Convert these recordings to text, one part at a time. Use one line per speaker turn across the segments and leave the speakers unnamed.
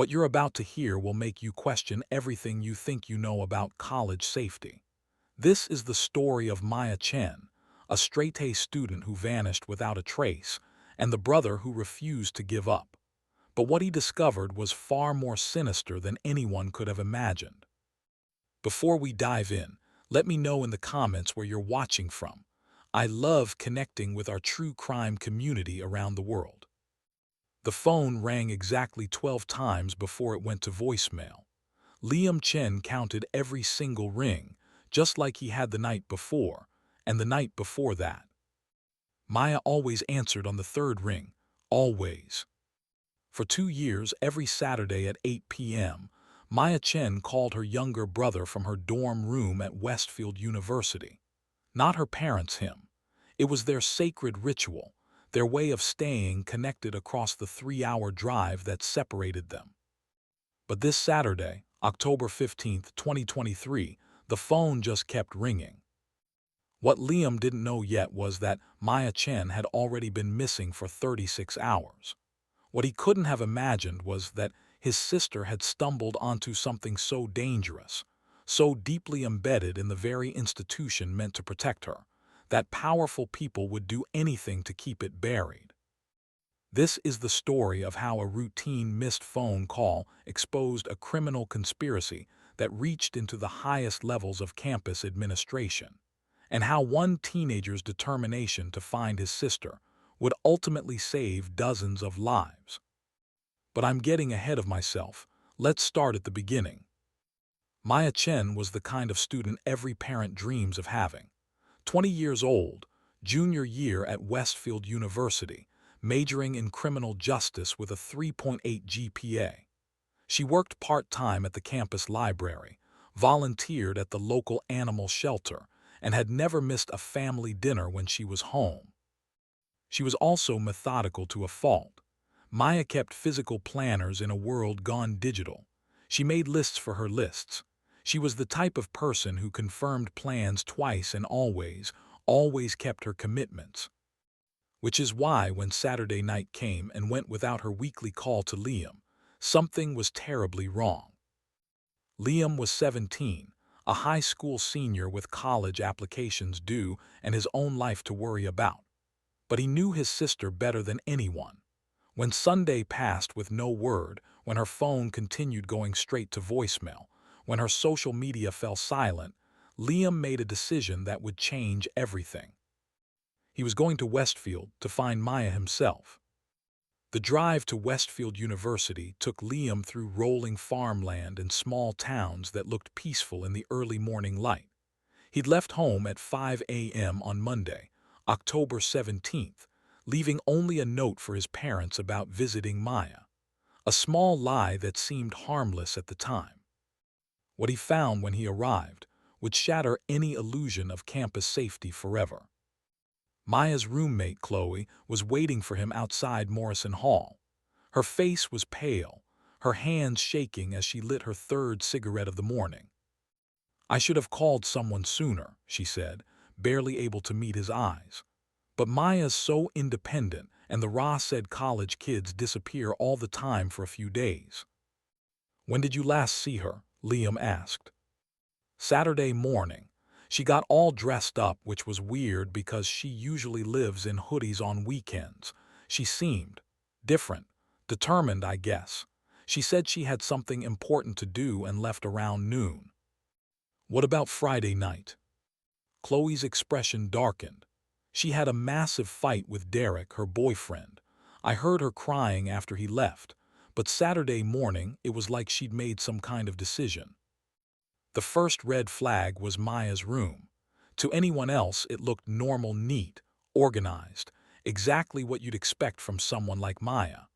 What you're about to hear will make you question everything you think you know about college safety. This is the story of Maya Chen, a straight-A student who vanished without a trace, and the brother who refused to give up. But what he discovered was far more sinister than anyone could have imagined. Before we dive in, let me know in the comments where you're watching from. I love connecting with our true crime community around the world. The phone rang exactly 12 times before it went to voicemail. Liam Chen counted every single ring, just like he had the night before, and the night before that. Maya always answered on the third ring, always. For 2 years, every Saturday at 8 p.m., Maya Chen called her younger brother from her dorm room at Westfield University. Not her parents him. It was their sacred ritual, their way of staying connected across the 3-hour drive that separated them. But this Saturday, October 15th, 2023, the phone just kept ringing. What Liam didn't know yet was that Maya Chen had already been missing for 36 hours. What he couldn't have imagined was that his sister had stumbled onto something so dangerous, so deeply embedded in the very institution meant to protect her, that powerful people would do anything to keep it buried. This is the story of how a routine missed phone call exposed a criminal conspiracy that reached into the highest levels of campus administration, and how one teenager's determination to find his sister would ultimately save dozens of lives. But I'm getting ahead of myself. Let's start at the beginning. Maya Chen was the kind of student every parent dreams of having. 20 years old, junior year at Westfield University, majoring in criminal justice with a 3.8 GPA. She worked part-time at the campus library, volunteered at the local animal shelter, and had never missed a family dinner when she was home. She was also methodical to a fault. Maya kept physical planners in a world gone digital. She made lists for her lists. She was the type of person who confirmed plans twice and always kept her commitments. Which is why when Saturday night came and went without her weekly call to Liam, something was terribly wrong. Liam was 17, a high school senior with college applications due and his own life to worry about. But he knew his sister better than anyone. When Sunday passed with no word, when her phone continued going straight to voicemail, when her social media fell silent, Liam made a decision that would change everything. He was going to Westfield to find Maya himself. The drive to Westfield University took Liam through rolling farmland and small towns that looked peaceful in the early morning light. He'd left home at 5 a.m. on Monday, October 17th, leaving only a note for his parents about visiting Maya, a small lie that seemed harmless at the time. What he found when he arrived would shatter any illusion of campus safety forever. Maya's roommate, Chloe, was waiting for him outside Morrison Hall. Her face was pale, her hands shaking as she lit her third cigarette of the morning. "I should have called someone sooner," she said, barely able to meet his eyes. "But Maya's so independent, and the Ra said college kids disappear all the time for a few days." "When did you last see her?" Liam asked. "Saturday morning. She got all dressed up, which was weird because she usually lives in hoodies on weekends. She seemed different, determined, I guess. She said she had something important to do and left around noon." "What about Friday night?" Chloe's expression darkened. "She had a massive fight with Derek, her boyfriend. I heard her crying after he left, but Saturday morning it was like she'd made some kind of decision." The first red flag was Maya's room. To anyone else, it looked normal, neat, organized, exactly what you'd expect from someone like Maya.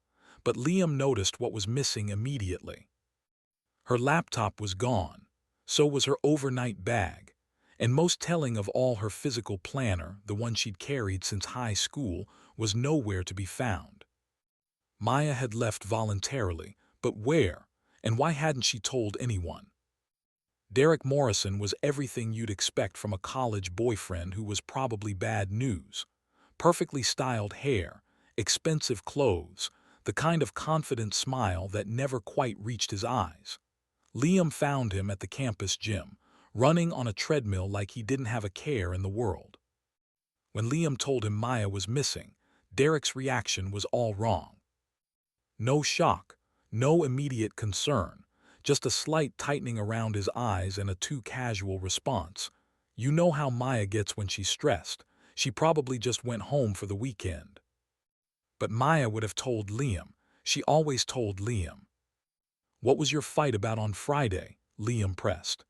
But Liam noticed what was missing immediately. Her laptop was gone. So was her overnight bag. And most telling of all, her physical planner, the one she'd carried since high school, was nowhere to be found. Maya had left voluntarily, but where? And why hadn't she told anyone? Derek Morrison was everything you'd expect from a college boyfriend who was probably bad news. Perfectly styled hair, expensive clothes, the kind of confident smile that never quite reached his eyes. Liam found him at the campus gym, running on a treadmill like he didn't have a care in the world. When Liam told him Maya was missing, Derek's reaction was all wrong. No shock, no immediate concern, just a slight tightening around his eyes and a too casual response. You know how Maya gets when she's stressed. She probably just went home for the weekend. But Maya would have told Liam. She always told Liam. What was your fight about on Friday? Liam pressed.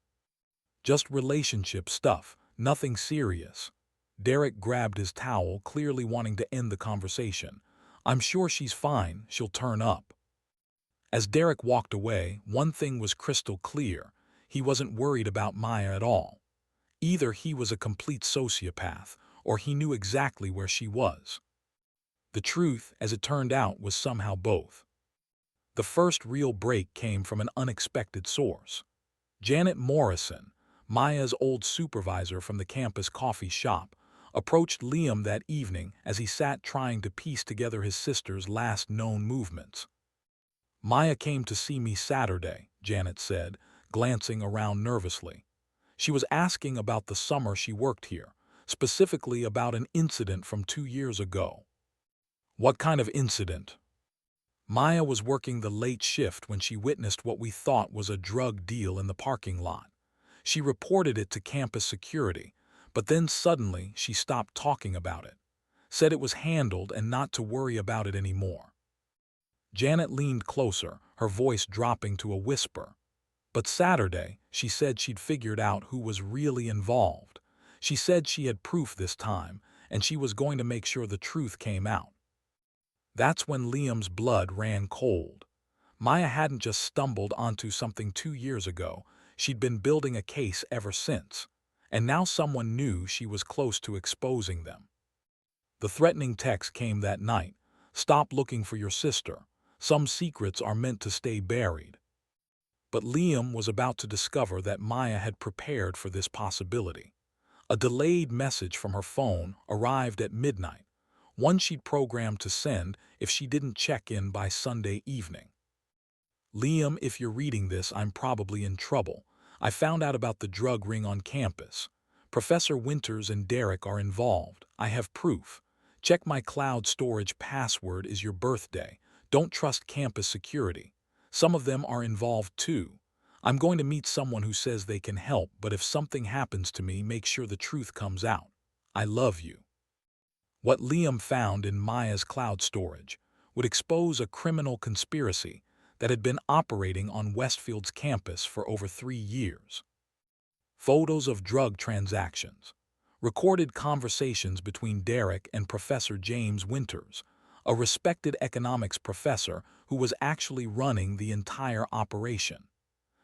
Just relationship stuff, nothing serious. Derek grabbed his towel, clearly wanting to end the conversation. I'm sure she's fine, she'll turn up. As Derek walked away, one thing was crystal clear. He wasn't worried about Maya at all. Either he was a complete sociopath, or he knew exactly where she was. The truth, as it turned out, was somehow both. The first real break came from an unexpected source. Janet Morrison, Maya's old supervisor from the campus coffee shop, approached Liam that evening as he sat trying to piece together his sister's last known movements. Maya came to see me Saturday, Janet said, glancing around nervously. She was asking about the summer she worked here, specifically about an incident from 2 years ago. What kind of incident? Maya was working the late shift when she witnessed what we thought was a drug deal in the parking lot. She reported it to campus security, but then suddenly she stopped talking about it, said it was handled and not to worry about it anymore. Janet leaned closer, her voice dropping to a whisper. But Saturday, she said she'd figured out who was really involved. She said she had proof this time, and she was going to make sure the truth came out. That's when Liam's blood ran cold. Maya hadn't just stumbled onto something 2 years ago, she'd been building a case ever since. And now someone knew she was close to exposing them. The threatening text came that night. Stop looking for your sister. Some secrets are meant to stay buried. But Liam was about to discover that Maya had prepared for this possibility. A delayed message from her phone arrived at midnight, one she'd programmed to send if she didn't check in by Sunday evening. Liam, if you're reading this, I'm probably in trouble. I found out about the drug ring on campus. Professor Winters and Derek are involved. I have proof. Check my cloud storage password is your birthday. Don't trust campus security. Some of them are involved too. I'm going to meet someone who says they can help, but if something happens to me, make sure the truth comes out. I love you. What Liam found in Maya's cloud storage would expose a criminal conspiracy that had been operating on Westfield's campus for over 3 years. Photos of drug transactions, recorded conversations between Derek and Professor James Winters, a respected economics professor who was actually running the entire operation.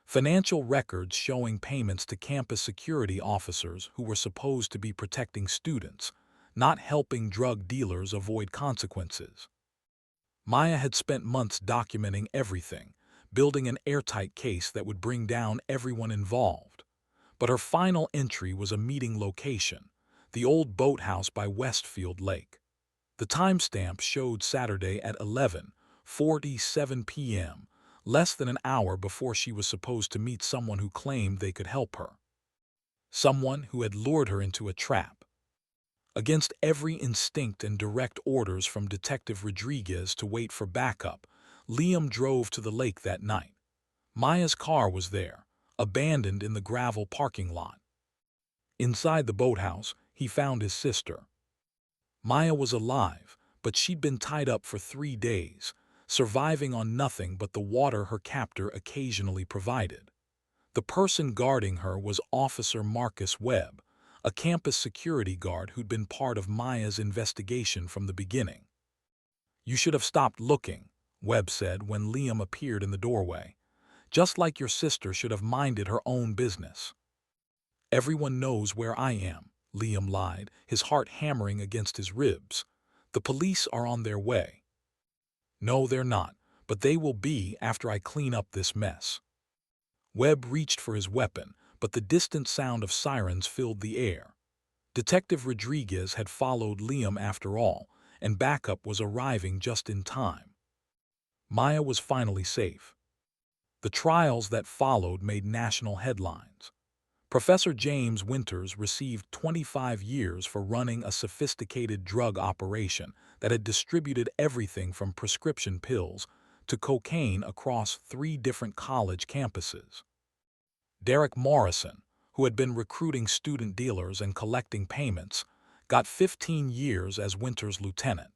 Financial records showing payments to campus security officers who were supposed to be protecting students, not helping drug dealers avoid consequences. Maya had spent months documenting everything, building an airtight case that would bring down everyone involved. But her final entry was a meeting location, the old boathouse by Westfield Lake. The timestamp showed Saturday at 11:47 p.m., less than an hour before she was supposed to meet someone who claimed they could help her. Someone who had lured her into a trap. Against every instinct and direct orders from Detective Rodriguez to wait for backup, Liam drove to the lake that night. Maya's car was there, abandoned in the gravel parking lot. Inside the boathouse, he found his sister. Maya was alive, but she'd been tied up for 3 days, surviving on nothing but the water her captor occasionally provided. The person guarding her was Officer Marcus Webb, a campus security guard who'd been part of Maya's investigation from the beginning. You should have stopped looking, Webb said when Liam appeared in the doorway. Just like your sister should have minded her own business. Everyone knows where I am, Liam lied, his heart hammering against his ribs. The police are on their way. No, they're not, but they will be after I clean up this mess. Webb reached for his weapon, but the distant sound of sirens filled the air. Detective Rodriguez had followed Liam after all, and backup was arriving just in time. Maya was finally safe. The trials that followed made national headlines. Professor James Winters received 25 years for running a sophisticated drug operation that had distributed everything from prescription pills to cocaine across 3 different college campuses. Derek Morrison, who had been recruiting student dealers and collecting payments, got 15 years as Winters' lieutenant.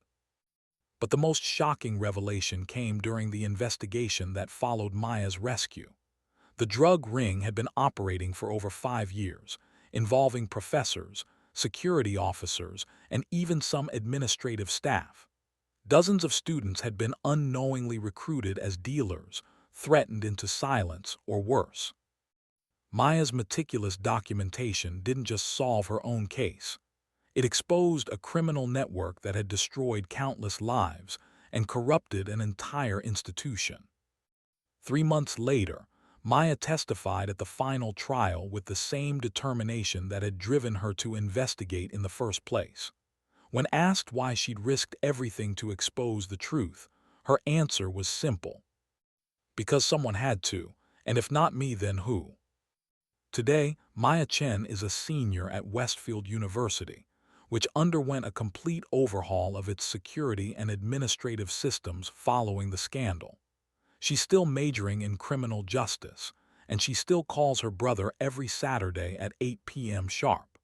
But the most shocking revelation came during the investigation that followed Maya's rescue. The drug ring had been operating for over 5 years, involving professors, security officers, and even some administrative staff. Dozens of students had been unknowingly recruited as dealers, threatened into silence or worse. Maya's meticulous documentation didn't just solve her own case. It exposed a criminal network that had destroyed countless lives and corrupted an entire institution. 3 months later, Maya testified at the final trial with the same determination that had driven her to investigate in the first place. When asked why she'd risked everything to expose the truth, her answer was simple. Because someone had to, and if not me, then who? Today, Maya Chen is a senior at Westfield University, which underwent a complete overhaul of its security and administrative systems following the scandal. She's still majoring in criminal justice, and she still calls her brother every Saturday at 8 p.m. sharp.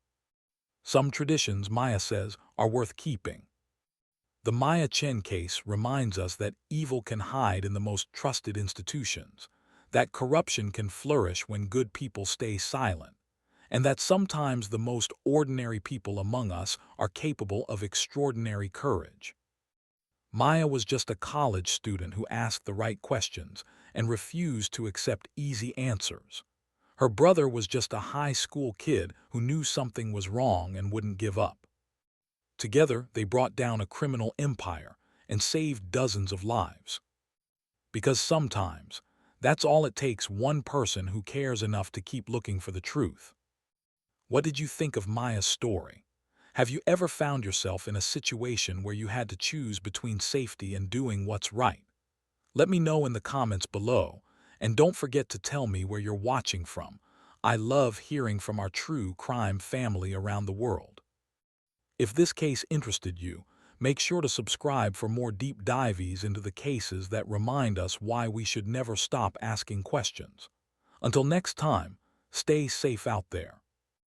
Some traditions, Maya says, are worth keeping. The Maya Chen case reminds us that evil can hide in the most trusted institutions, that corruption can flourish when good people stay silent, and that sometimes the most ordinary people among us are capable of extraordinary courage. Maya was just a college student who asked the right questions and refused to accept easy answers. Her brother was just a high school kid who knew something was wrong and wouldn't give up. Together, they brought down a criminal empire and saved dozens of lives. Because sometimes, that's all it takes: one person who cares enough to keep looking for the truth. What did you think of Maya's story? Have you ever found yourself in a situation where you had to choose between safety and doing what's right? Let me know in the comments below, and don't forget to tell me where you're watching from. I love hearing from our true crime family around the world. If this case interested you, make sure to subscribe for more deep dives into the cases that remind us why we should never stop asking questions. Until next time, stay safe out there.